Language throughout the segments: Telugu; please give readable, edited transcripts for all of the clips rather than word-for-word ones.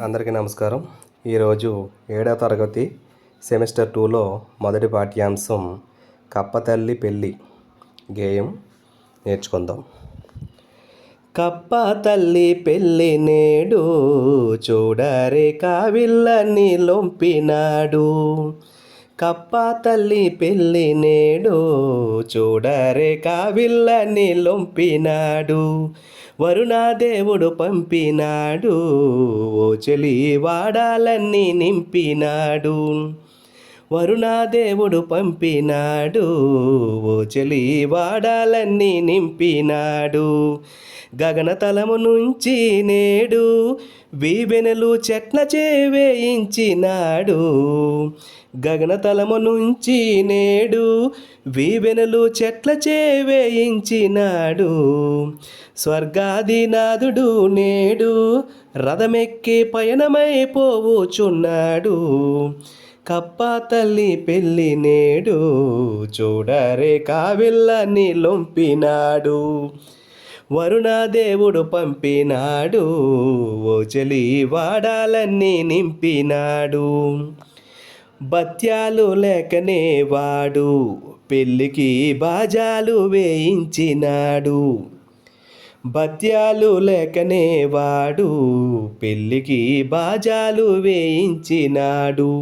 అందరికీ నమస్కారం. ఈరోజు 7వ తరగతి సెమిస్టర్ 2లో మొదటి పాఠ్యాంశం కప్పతల్లి పెళ్ళి గేయం నేర్చుకుందాం. కప్ప తల్లి పెళ్ళి నేడు చూడరే కావిళ్ళని లొంపినాడు. కప్ప తల్లి పెళ్ళి నేడు చూడరే కావిళ్ళని లొంపినాడు. వరుణాదేవుడు పంపినాడు ఓ చెలి వాడాలన్నీ నింపినాడు. వరుణాదేవుడు పంపినాడు ఓ చెలి వాడాలన్నీ నింపినాడు. గగనతలము నుంచి నేడు వీవెనలు చెట్ల చేవేయించినాడు. గగనతలము నుంచి నేడు వీవెనలు చెట్ల చేవేయించినాడు. స్వర్గాదినాథుడు నేడు రథమెక్కి పయనమైపోవుచున్నాడు. కప్ప తల్లి పెళ్ళి నేడు చూడరే కావిళ్ళని లొంపినాడు. వరుణాదేవుడు పంపినాడు ఓ చెలి వాడాలన్నీ నింపినాడు. బత్యాలు లేకనే వాడు పెళ్ళికి బాజాలు వేయించినాడు. బత్యాలు లేకనే వాడు పెళ్ళికి బాజాలు వేయించినాడు.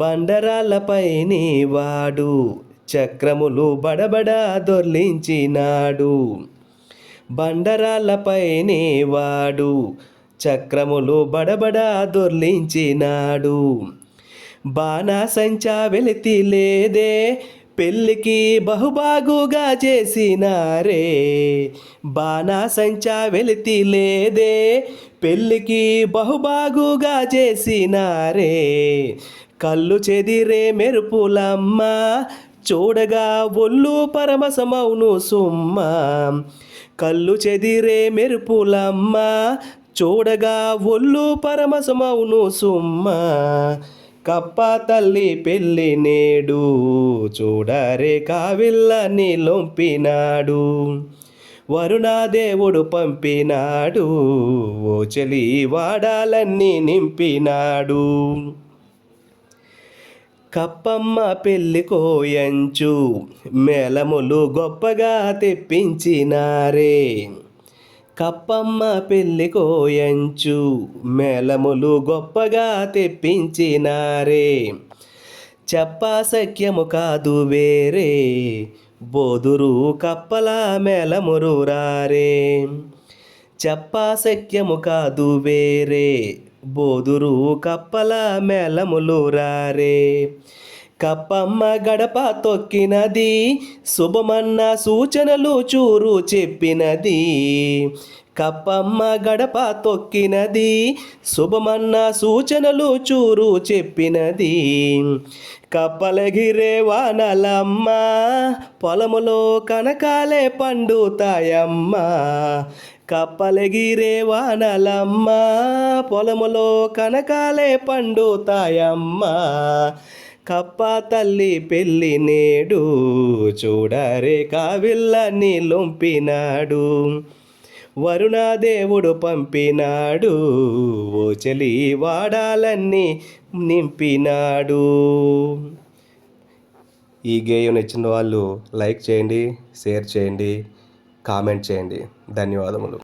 బండరాళ్ళపైని వాడు చక్రములు బడబడా దొర్లించినాడు. బండరాళ్ళపైని వాడు చక్రములు బడబడా దొర్లించినాడు. బాణాసంచా వెలితి లేదే పెళ్ళికి బహుబాగుగా చేసినారే. బాణాసంచా వెలితి లేదే పెళ్ళికి బహుబాగుగా చేసినారే. కళ్ళు చెదిరే మెరుపులమ్మ చూడగా ఒళ్ళు పరమశమౌను సుమ్మ. కళ్ళు చెదిరే మెరుపులమ్మ చూడగా ఒళ్ళు పరమశమౌను సుమ్మ. కప్ప తల్లి పెళ్ళి నేడు చూడరే కావిళ్ళని లొంపినాడు. వరుణాదేవుడు పంపినాడు ఓ చెలి వాడాలన్నీ నింపినాడు. కప్పమ్మ పెళ్ళి కోయంచు మేళములు గొప్పగా తెప్పించినారే. కప్పమ్మ పెళ్ళి కోయంచు మేళములు గొప్పగా తెప్పించినారే. చెప్పా సఖ్యము కాదు వేరే బోదురు కప్పల మేళమురు రారే. చెప్పా సఖ్యము కాదు వేరే బోదురు కప్పల మేళములు రారే. కప్పమ్మ గడప తొక్కినది శుభమన్న సూచనలు చూరు చెప్పినది. కప్పమ్మ గడప తొక్కినది శుభమన్న సూచనలు చూరు చెప్పినది. కప్పలగిరే వానలమ్మ పొలములో కనకాలే పండుతాయమ్మ. కప్పలగిరే వానలమ్మ పొలములో కనకాలే పండుతాయమ్మ. కప్ప తల్లి పెళ్ళి నేడు చూడరే కావిళ్ళని లొంపినాడు. వరుణాదేవుడు పంపినాడు ఓ చెలి వాడాలన్నీ నింపినాడు. ఈ గేయం నచ్చిన వాళ్ళు లైక్ చేయండి, షేర్ చేయండి, కామెంట్ చేయండి. ధన్యవాదములు.